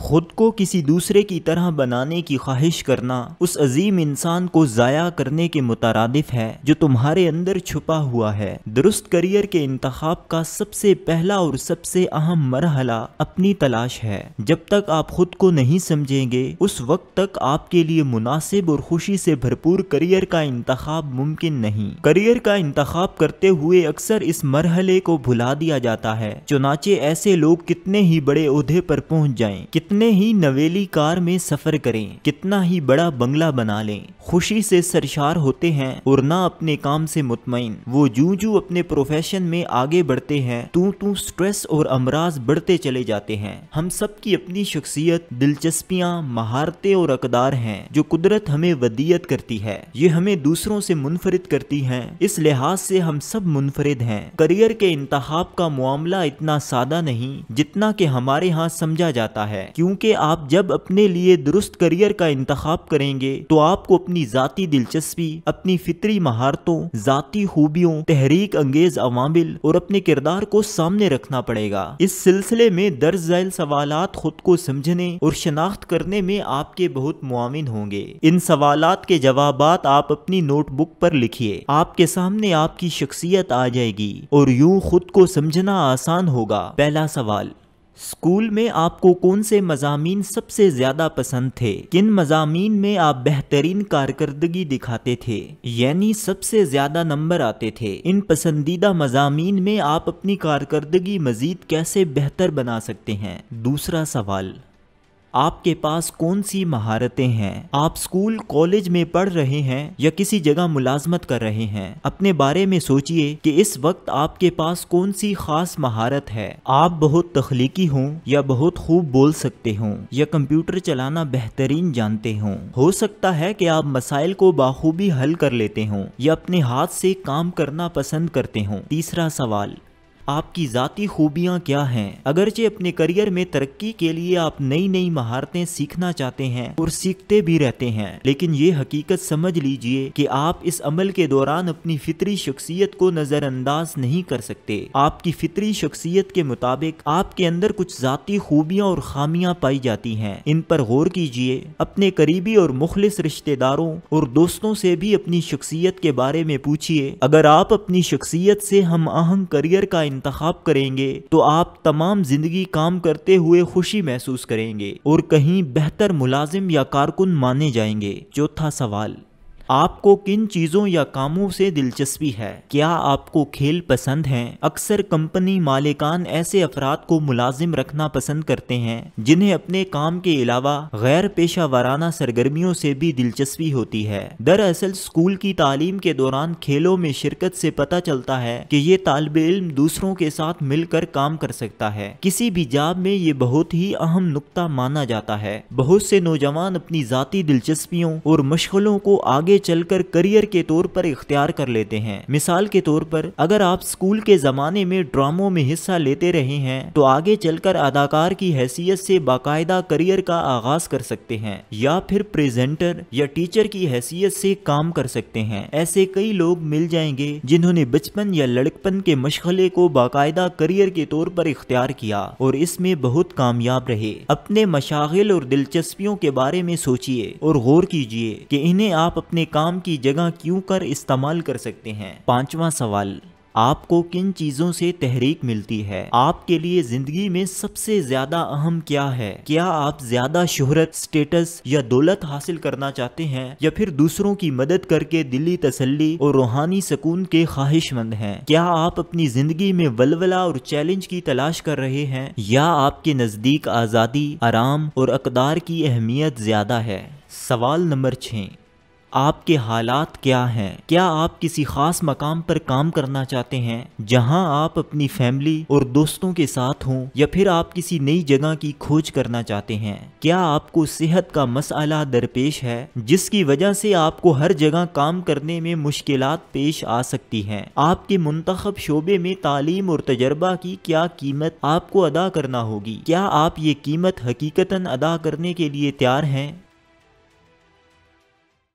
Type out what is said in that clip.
خود کو کسی دوسرے کی طرح بنانے کی خواہش کرنا اس عظیم انسان کو ضائع کرنے کے مترادف ہے جو تمہارے اندر چھپا ہوا ہے۔ درست کریئر کے انتخاب کا سب سے پہلا اور سب سے اہم مرحلہ اپنی تلاش ہے۔ جب تک آپ خود کو نہیں سمجھیں گے اس وقت تک آپ کے لیے مناسب اور خوشی سے بھرپور کریئر کا انتخاب ممکن نہیں۔ کریئر کا انتخاب کرتے ہوئے اکثر اس مرحلے کو بھلا دیا جاتا ہے، چنانچہ ایسے لوگ کتنے ہی بڑے عہدے پر پہنچ جائیں، کتنے ہی نویلی کار میں سفر کریں، کتنا ہی بڑا بنگلہ بنا لیں، خوشی سے سرشار ہوتے ہیں اور نہ اپنے کام سے مطمئن۔ وہ جو اپنے پروفیشن میں آگے بڑھتے ہیں تو سٹریس اور امراض بڑھتے چلے جاتے ہیں۔ ہم سب کی اپنی شخصیت، دلچسپیاں، مہارتیں اور اقدار ہیں جو قدرت ہمیں ودیعت کرتی ہے۔ یہ ہمیں دوسروں سے منفرد کرتی ہیں، اس لحاظ سے ہم سب منفرد ہیں۔ کریئر کے انتخاب کا معاملہ اتنا سادہ نہیں جتنا کہ ہمارے ہاں سمجھا جاتا ہے، کیونکہ آپ جب اپنے لیے درست کریئر کا انتخاب کریں گے تو آپ کو اپنی ذاتی دلچسپی، اپنی فطری مہارتوں، ذاتی خوبیوں، تحریک انگیز عوامل اور اپنے کردار کو سامنے رکھنا پڑے گا۔ اس سلسلے میں درج ذیل سوالات خود کو سمجھنے اور شناخت کرنے میں آپ کے بہت معاون ہوں گے۔ ان سوالات کے جوابات آپ اپنی نوٹ بک پر لکھیے، آپ کے سامنے آپ کی شخصیت آ جائے گی اور یوں خود کو سمجھنا آسان ہوگا۔ پہلا سوال، اسکول میں آپ کو کون سے مضامین سب سے زیادہ پسند تھے؟ کن مضامین میں آپ بہترین کارکردگی دکھاتے تھے، یعنی سب سے زیادہ نمبر آتے تھے؟ ان پسندیدہ مضامین میں آپ اپنی کارکردگی مزید کیسے بہتر بنا سکتے ہیں؟ دوسرا سوال، آپ کے پاس کون سی مہارتیں ہیں؟ آپ اسکول کالج میں پڑھ رہے ہیں یا کسی جگہ ملازمت کر رہے ہیں؟ اپنے بارے میں سوچئے کہ اس وقت آپ کے پاس کون سی خاص مہارت ہے۔ آپ بہت تخلیقی ہوں یا بہت خوب بول سکتے ہوں یا کمپیوٹر چلانا بہترین جانتے ہوں۔ ہو سکتا ہے کہ آپ مسائل کو بخوبی حل کر لیتے ہوں یا اپنے ہاتھ سے کام کرنا پسند کرتے ہوں۔ تیسرا سوال، آپ کی ذاتی خوبیاں کیا ہیں؟ اگرچہ اپنے کریئر میں ترقی کے لیے آپ نئی مہارتیں سیکھنا چاہتے ہیں اور سیکھتے بھی رہتے ہیں، لیکن یہ حقیقت سمجھ لیجئے کہ آپ اس عمل کے دوران اپنی فطری شخصیت کو نظر انداز نہیں کر سکتے۔ آپ کی فطری شخصیت کے مطابق آپ کے اندر کچھ ذاتی خوبیاں اور خامیاں پائی جاتی ہیں، ان پر غور کیجئے۔ اپنے قریبی اور مخلص رشتہ داروں اور دوستوں سے بھی اپنی شخصیت کے بارے میں پوچھئے۔ اگر آپ اپنی شخصیت سے ہم آہنگ کریئر کا انتخاب کریں گے تو آپ تمام زندگی کام کرتے ہوئے خوشی محسوس کریں گے اور کہیں بہتر ملازم یا کارکن مانے جائیں گے۔ چوتھا سوال، آپ کو کن چیزوں یا کاموں سے دلچسپی ہے؟ کیا آپ کو کھیل پسند ہیں؟ اکثر کمپنی مالکان ایسے افراد کو ملازم رکھنا پسند کرتے ہیں جنہیں اپنے کام کے علاوہ غیر پیشہ ورانہ سرگرمیوں سے بھی دلچسپی ہوتی ہے۔ دراصل اسکول کی تعلیم کے دوران کھیلوں میں شرکت سے پتہ چلتا ہے کہ یہ طالب علم دوسروں کے ساتھ مل کر کام کر سکتا ہے۔ کسی بھی جاب میں یہ بہت ہی اہم نقطہ مانا جاتا ہے۔ بہت سے نوجوان اپنی ذاتی دلچسپیوں اور مشغلوں کو آگے چل کر کریئر کے طور پر اختیار کر لیتے ہیں۔ مثال کے طور پر اگر آپ اسکول کے زمانے میں ڈراموں میں حصہ لیتے رہے ہیں تو آگے چل کر اداکار کی حیثیت سے باقاعدہ کریئر کا آغاز کر سکتے ہیں، یا پھر پریزنٹر یا ٹیچر کی حیثیت سے کام کر سکتے ہیں۔ ایسے کئی لوگ مل جائیں گے جنہوں نے بچپن یا لڑکپن کے مشغلے کو باقاعدہ کریئر کے طور پر اختیار کیا اور اس میں بہت کامیاب رہے۔ اپنے مشاغل اور دلچسپیوں کے بارے میں سوچئے اور غور کیجئے کہ انہیں آپ اپنے کام کی جگہ کیوں کر استعمال کر سکتے ہیں۔ پانچواں سوال، آپ کو کن چیزوں سے تحریک ملتی ہے؟ آپ کے لیے زندگی میں سب سے زیادہ اہم کیا ہے؟ کیا آپ زیادہ شہرت، سٹیٹس یا دولت حاصل کرنا چاہتے ہیں یا پھر دوسروں کی مدد کر کے دلی تسلی اور روحانی سکون کے خواہش مند ہیں؟ کیا آپ اپنی زندگی میں ولولہ اور چیلنج کی تلاش کر رہے ہیں یا آپ کے نزدیک آزادی، آرام اور اقدار کی اہمیت زیادہ ہے؟ سوال نمبر 6، آپ کے حالات کیا ہیں؟ کیا آپ کسی خاص مقام پر کام کرنا چاہتے ہیں جہاں آپ اپنی فیملی اور دوستوں کے ساتھ ہوں، یا پھر آپ کسی نئی جگہ کی کھوج کرنا چاہتے ہیں؟ کیا آپ کو صحت کا مسئلہ درپیش ہے جس کی وجہ سے آپ کو ہر جگہ کام کرنے میں مشکلات پیش آ سکتی ہیں؟ آپ کے منتخب شعبے میں تعلیم اور تجربہ کی کیا قیمت آپ کو ادا کرنا ہوگی؟ کیا آپ یہ قیمت حقیقتاً ادا کرنے کے لیے تیار ہیں؟